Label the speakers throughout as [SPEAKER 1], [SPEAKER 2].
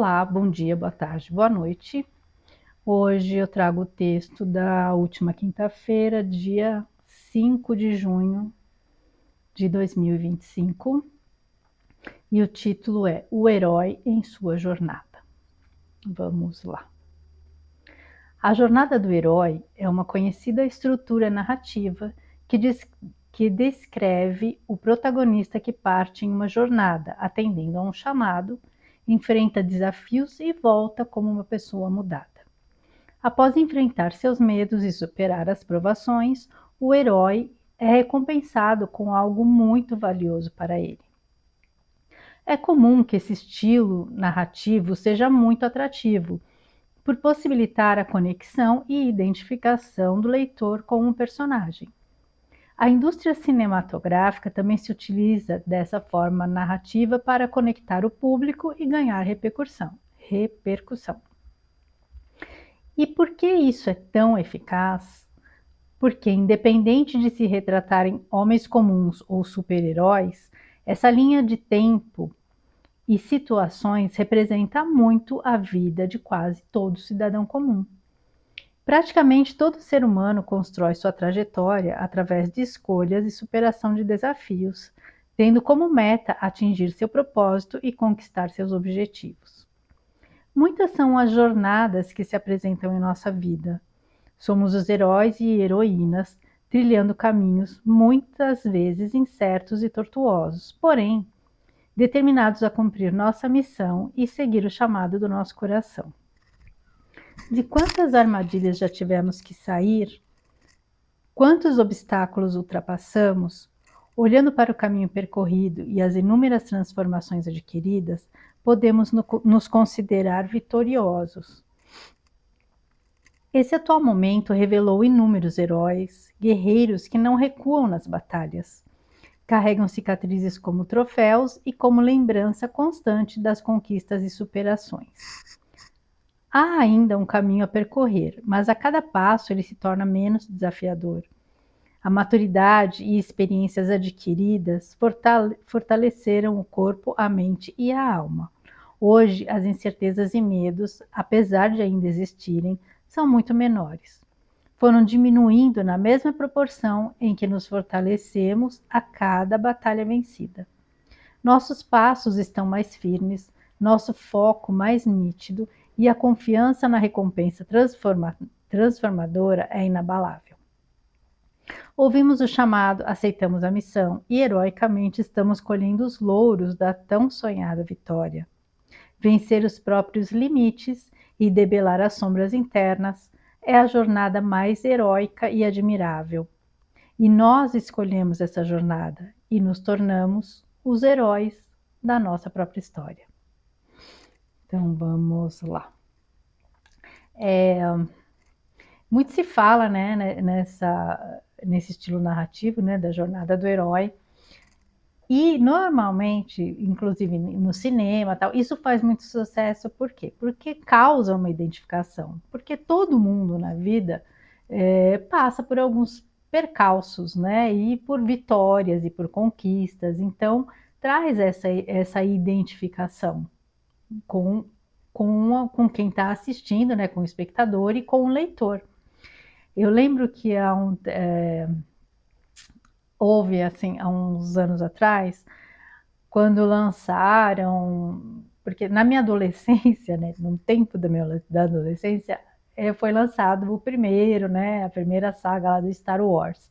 [SPEAKER 1] Olá, bom dia, boa tarde, boa noite. Hoje eu trago o texto da última quinta-feira, dia 5 de junho de 2025, e o título é O Herói em Sua Jornada. Vamos lá. A jornada do herói é uma conhecida estrutura narrativa que descreve o protagonista que parte em uma jornada, atendendo a um chamado, enfrenta desafios e volta como uma pessoa mudada. Após enfrentar seus medos e superar as provações, o herói é recompensado com algo muito valioso para ele. É comum que esse estilo narrativo seja muito atrativo, por possibilitar a conexão e identificação do leitor com um personagem. A indústria cinematográfica também se utiliza dessa forma narrativa para conectar o público e ganhar repercussão. E por que isso é tão eficaz? Porque, independente de se retratarem homens comuns ou super-heróis, essa linha de tempo e situações representa muito a vida de quase todo cidadão comum. Praticamente todo ser humano constrói sua trajetória através de escolhas e superação de desafios, tendo como meta atingir seu propósito e conquistar seus objetivos. Muitas são as jornadas que se apresentam em nossa vida. Somos os heróis e heroínas trilhando caminhos muitas vezes incertos e tortuosos, porém determinados a cumprir nossa missão e seguir o chamado do nosso coração. De quantas armadilhas já tivemos que sair? Quantos obstáculos ultrapassamos? Olhando para o caminho percorrido e as inúmeras transformações adquiridas, podemos nos considerar vitoriosos. Esse atual momento revelou inúmeros heróis, guerreiros que não recuam nas batalhas. Carregam cicatrizes como troféus e como lembrança constante das conquistas e superações. Há ainda um caminho a percorrer, mas a cada passo ele se torna menos desafiador. A maturidade e experiências adquiridas fortaleceram o corpo, a mente e a alma. Hoje, as incertezas e medos, apesar de ainda existirem, são muito menores. Foram diminuindo na mesma proporção em que nos fortalecemos a cada batalha vencida. Nossos passos estão mais firmes, nosso foco mais nítido e a confiança na recompensa transformadora é inabalável. Ouvimos o chamado, aceitamos a missão e heroicamente estamos colhendo os louros da tão sonhada vitória. Vencer os próprios limites e debelar as sombras internas é a jornada mais heróica e admirável. E nós escolhemos essa jornada e nos tornamos os heróis da nossa própria história. Então vamos lá. Muito se fala, né, nesse estilo narrativo, né, da jornada do herói. E normalmente, inclusive no cinema, tal, isso faz muito sucesso, por quê? Porque causa uma identificação, porque todo mundo na vida passa por alguns percalços, né? E por vitórias e por conquistas, então traz essa identificação com quem está assistindo, né? Com o espectador e com o leitor. Eu lembro que houve, assim, há uns anos atrás, quando lançaram, porque na minha adolescência, né, no tempo da adolescência, foi lançado o primeiro, né, a primeira saga lá do Star Wars.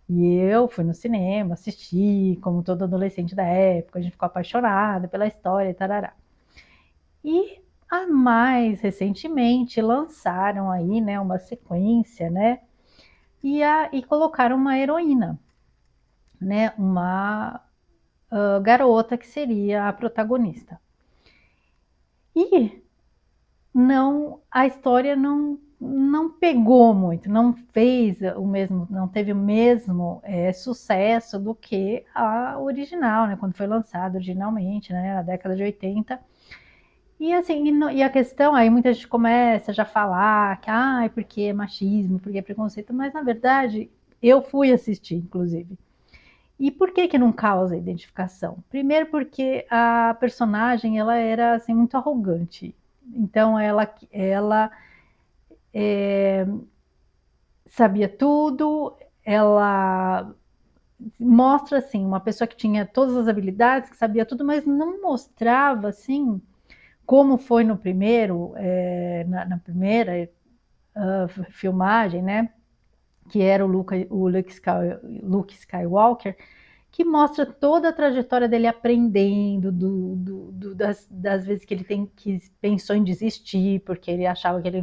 [SPEAKER 1] E eu fui no cinema, assisti, como todo adolescente da época, a gente ficou apaixonada pela história e tarará. E mais recentemente lançaram aí, né, uma sequência, né, e colocaram uma heroína, né, uma garota que seria a protagonista. E a história não pegou muito, não teve o mesmo sucesso do que a original, né, quando foi lançada originalmente, né, na década de 80. E assim, e a questão, aí muita gente começa já a falar que porque é machismo, porque é preconceito, mas na verdade eu fui assistir, inclusive. E por que que não causa identificação? Primeiro porque a personagem ela era assim muito arrogante. Então ela sabia tudo, ela mostra assim uma pessoa que tinha todas as habilidades, que sabia tudo, mas não mostrava assim como foi no primeiro, na primeira filmagem, né? Que era Luke Skywalker, que mostra toda a trajetória dele aprendendo, das vezes que que pensou em desistir, porque ele achava que ele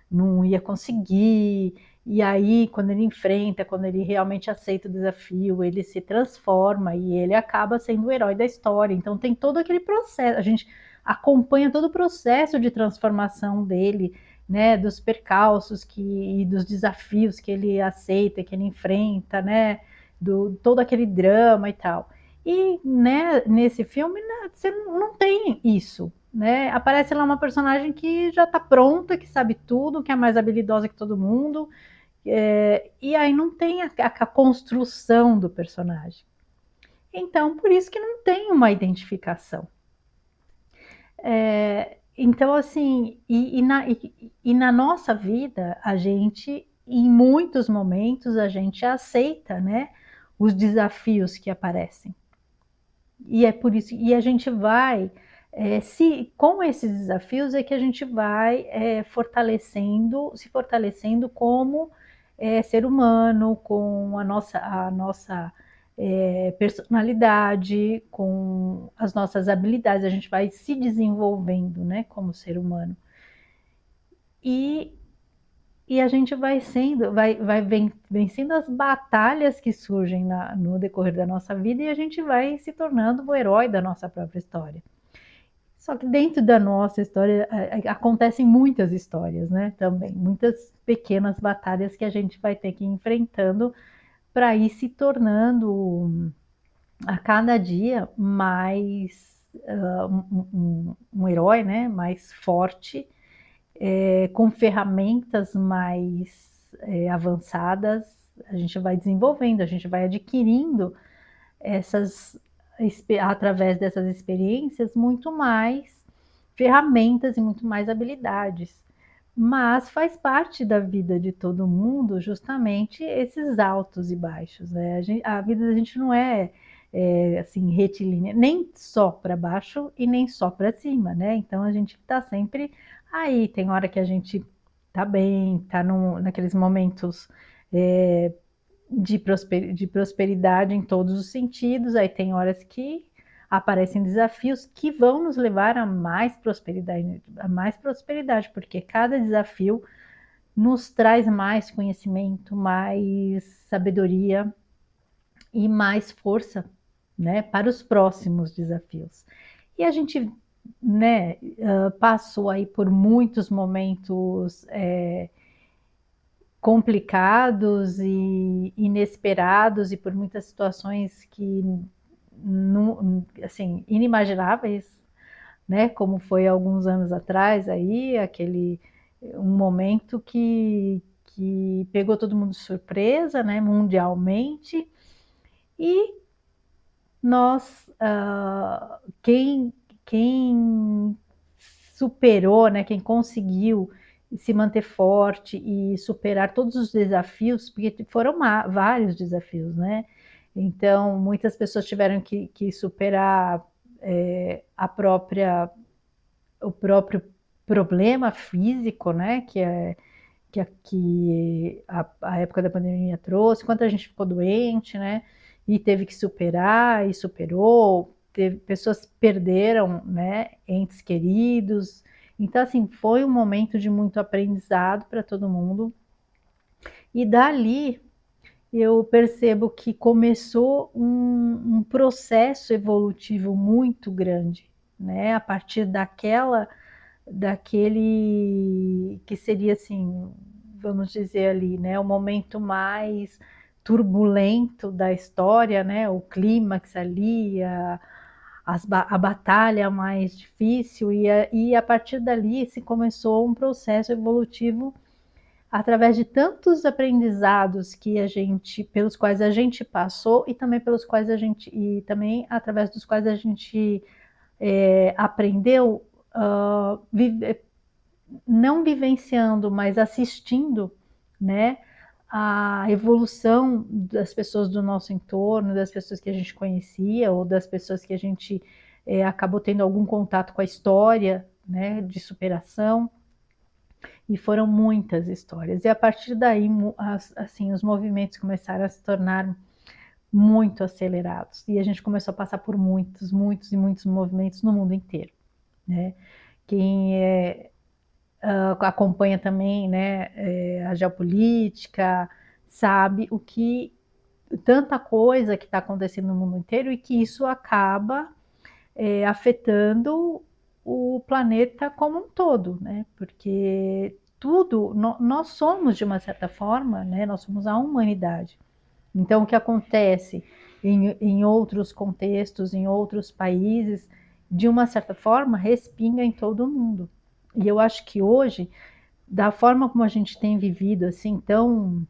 [SPEAKER 1] não ia conseguir, e aí quando ele enfrenta, quando ele realmente aceita o desafio, ele se transforma e ele acaba sendo o herói da história. Então tem todo aquele processo, a gente acompanha todo o processo de transformação dele, né, dos percalços e dos desafios que ele aceita, que ele enfrenta, né, todo aquele drama e tal. E né, nesse filme né, você não tem isso, né? Aparece lá uma personagem que já está pronta, que sabe tudo, que é mais habilidosa que todo mundo, e aí não tem a construção do personagem. Então, por isso que não tem uma identificação. Então, assim, e na nossa vida, a gente, em muitos momentos, a gente aceita, né, os desafios que aparecem. E é por isso, e a gente vai, com esses desafios é que a gente vai se fortalecendo como ser humano, com a nossa personalidade, com as nossas habilidades, a gente vai se desenvolvendo, né, como ser humano. E, e a gente vai vencendo as batalhas que surgem no decorrer da nossa vida e a gente vai se tornando o herói da nossa própria história. Só que dentro da nossa história acontecem muitas histórias, né? Também muitas pequenas batalhas que a gente vai ter que ir enfrentando para ir se tornando a cada dia mais um herói, né? Mais forte, com ferramentas mais avançadas. A gente vai desenvolvendo, a gente vai adquirindo essas através dessas experiências muito mais ferramentas e muito mais habilidades. Mas faz parte da vida de todo mundo justamente esses altos e baixos, né? A vida da gente não assim retilínea, nem só para baixo e nem só para cima, né? Então a gente está sempre aí. Tem hora que a gente tá bem, tá naqueles momentos é, de prosperidade em todos os sentidos, aí tem horas que aparecem desafios que vão nos levar a mais prosperidade, porque cada desafio nos traz mais conhecimento, mais sabedoria e mais força, né, para os próximos desafios. E a gente, né, passou aí por muitos momentos complicados e inesperados e por muitas situações que não, assim, inimagináveis, né? Como foi alguns anos atrás aí, um momento que pegou todo mundo de surpresa, né? Mundialmente, e nós, quem superou, né? Quem conseguiu se manter forte e superar todos os desafios, porque foram vários desafios, né? Então, muitas pessoas tiveram que superar o próprio problema físico, né? Que a época da pandemia trouxe, quanto a gente ficou doente, né? E teve que superar e superou. Pessoas perderam, né? Entes queridos. Então, assim, foi um momento de muito aprendizado para todo mundo. E dali eu percebo que começou um processo evolutivo muito grande, né? A partir daquele que seria assim, vamos dizer ali, né? O momento mais turbulento da história, né? O clímax ali, a batalha mais difícil e a partir dali se começou um processo evolutivo através de tantos aprendizados que pelos quais a gente passou e também também através dos quais a gente aprendeu, não vivenciando, mas assistindo, né, a evolução das pessoas do nosso entorno, das pessoas que a gente conhecia ou das pessoas que a gente acabou tendo algum contato com a história, né, de superação. E foram muitas histórias. E a partir daí, assim, os movimentos começaram a se tornar muito acelerados. E a gente começou a passar por muitos e muitos movimentos no mundo inteiro, né? Quem acompanha também, né, a geopolítica, sabe tanta coisa que está acontecendo no mundo inteiro e que isso acaba afetando o planeta como um todo, né? Porque nós somos de uma certa forma, né? Nós somos a humanidade. Então, o que acontece em outros contextos, em outros países, de uma certa forma, respinga em todo mundo. E eu acho que hoje, da forma como a gente tem vivido, assim, tão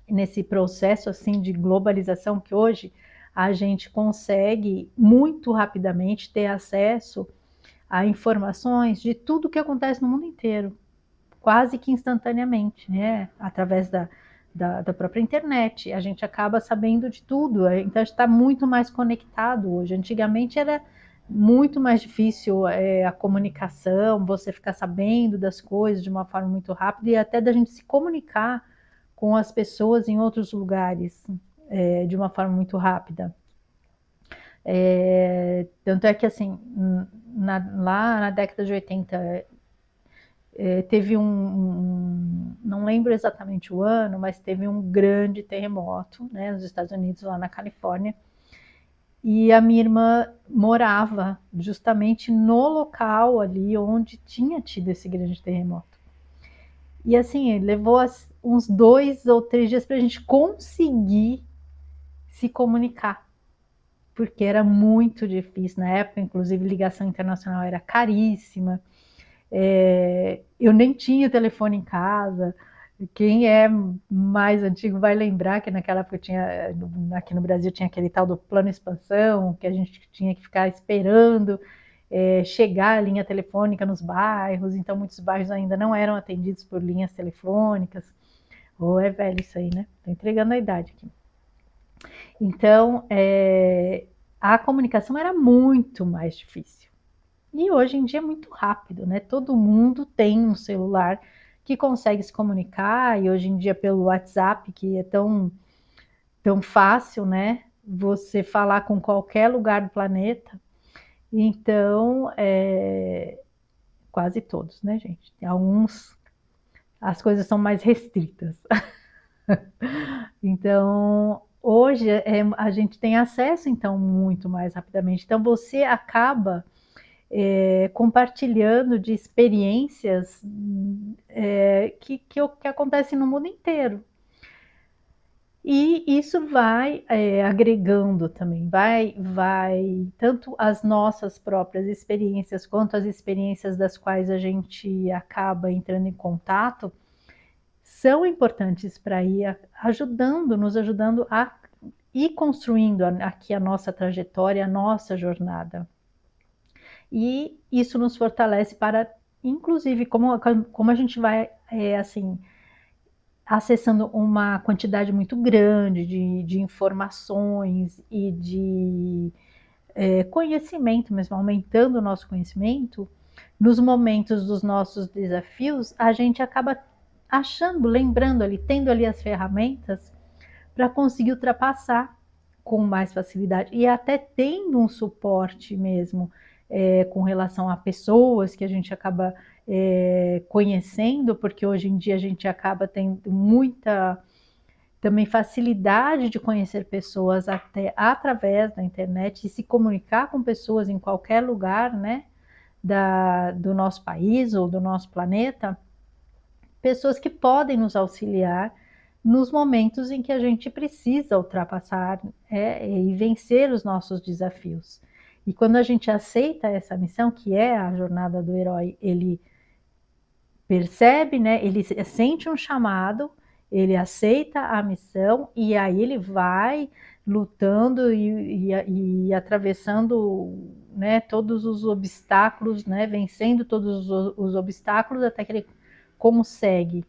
[SPEAKER 1] nesse processo assim de globalização, que hoje a gente consegue muito rapidamente ter acesso a informações de tudo que acontece no mundo inteiro, quase que instantaneamente, né? Através da própria internet, a gente acaba sabendo de tudo, então a gente está muito mais conectado hoje. Antigamente era muito mais difícil a comunicação, você ficar sabendo das coisas de uma forma muito rápida e até da gente se comunicar com as pessoas em outros lugares de uma forma muito rápida. Tanto é que assim, lá na década de 80 teve não lembro exatamente o ano, mas teve um grande terremoto, né, nos Estados Unidos, lá na Califórnia, e a minha irmã morava justamente no local ali onde tinha tido esse grande terremoto. E assim, levou uns 2 ou 3 dias para a gente conseguir se comunicar, porque era muito difícil. Na época, inclusive, ligação internacional era caríssima. Eu nem tinha telefone em casa. Quem é mais antigo vai lembrar que naquela época aqui no Brasil tinha aquele tal do plano expansão, que a gente tinha que ficar esperando chegar a linha telefônica nos bairros, então muitos bairros ainda não eram atendidos por linhas telefônicas. Ou é velho isso aí, né? Tô entregando a idade aqui. Então, a comunicação era muito mais difícil. E hoje em dia é muito rápido, né? Todo mundo tem um celular que consegue se comunicar, e hoje em dia pelo WhatsApp, que é tão fácil, né? Você falar com qualquer lugar do planeta. Então, quase todos, né, gente? Alguns, as coisas são mais restritas. Então, hoje a gente tem acesso, então, muito mais rapidamente. Então, você acaba compartilhando de experiências que acontecem no mundo inteiro. E isso vai agregando também, vai tanto as nossas próprias experiências quanto as experiências das quais a gente acaba entrando em contato, são importantes para ir nos ajudando a ir construindo aqui a nossa trajetória, a nossa jornada. E isso nos fortalece para, inclusive, como a gente vai, assim, acessando uma quantidade muito grande de informações e de conhecimento mesmo, aumentando o nosso conhecimento, nos momentos dos nossos desafios, a gente acaba lembrando ali, tendo ali as ferramentas para conseguir ultrapassar com mais facilidade e até tendo um suporte mesmo com relação a pessoas que a gente acaba conhecendo, porque hoje em dia a gente acaba tendo muita também facilidade de conhecer pessoas até através da internet e se comunicar com pessoas em qualquer lugar, né, do nosso país ou do nosso planeta, pessoas que podem nos auxiliar nos momentos em que a gente precisa ultrapassar e vencer os nossos desafios. E quando a gente aceita essa missão, que é a jornada do herói, ele percebe, né? Ele sente um chamado, ele aceita a missão e aí ele vai lutando e atravessando, né, todos os obstáculos, né, vencendo todos os obstáculos até que ele consegue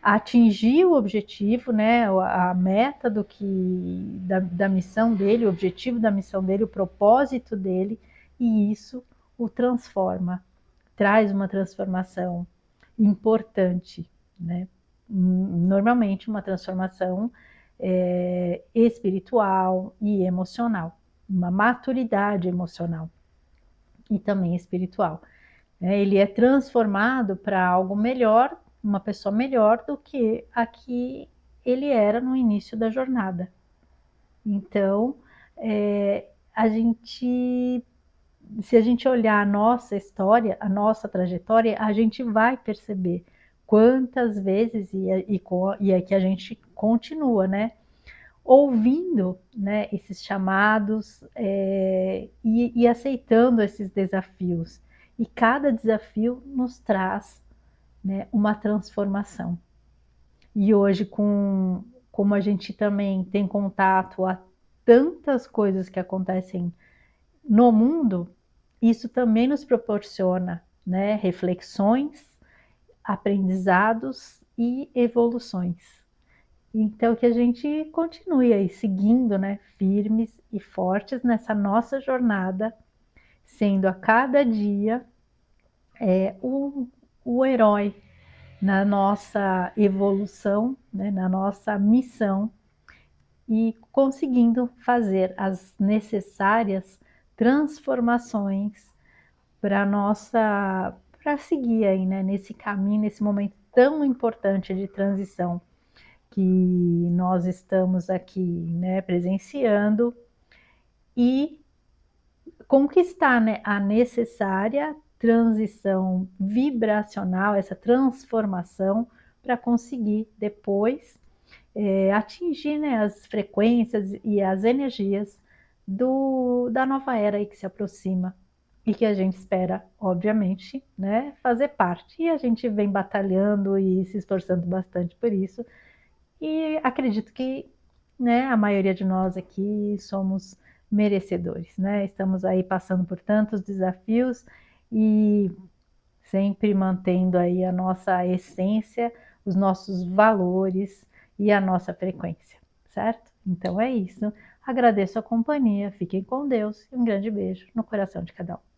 [SPEAKER 1] atingir o objetivo, né, a meta da missão dele, o objetivo da missão dele, o propósito dele, e isso o transforma, traz uma transformação importante, né? Normalmente uma transformação espiritual e emocional, uma maturidade emocional e também espiritual. Ele é transformado para algo melhor, uma pessoa melhor do que a que ele era no início da jornada. Então, a gente, se a gente olhar a nossa história, a nossa trajetória, a gente vai perceber quantas vezes e é que a gente continua, né? Ouvindo, né, esses chamados e aceitando esses desafios. E cada desafio nos traz, né, uma transformação. E hoje, como a gente também tem contato a tantas coisas que acontecem no mundo, isso também nos proporciona, né, reflexões, aprendizados e evoluções. Então, que a gente continue aí seguindo, né, firmes e fortes nessa nossa jornada, sendo a cada dia o herói na nossa evolução, né, na nossa missão e conseguindo fazer as necessárias transformações para seguir aí, né, nesse caminho, nesse momento tão importante de transição que nós estamos aqui, né, presenciando e conquistar, né, a necessária transição vibracional, essa transformação para conseguir depois atingir, né, as frequências e as energias da nova era aí que se aproxima e que a gente espera, obviamente, né, fazer parte. E a gente vem batalhando e se esforçando bastante por isso. E acredito que, né, a maioria de nós aqui somos merecedores, né? Estamos aí passando por tantos desafios e sempre mantendo aí a nossa essência, os nossos valores e a nossa frequência, certo? Então é isso. Agradeço a companhia, fiquem com Deus e um grande beijo no coração de cada um.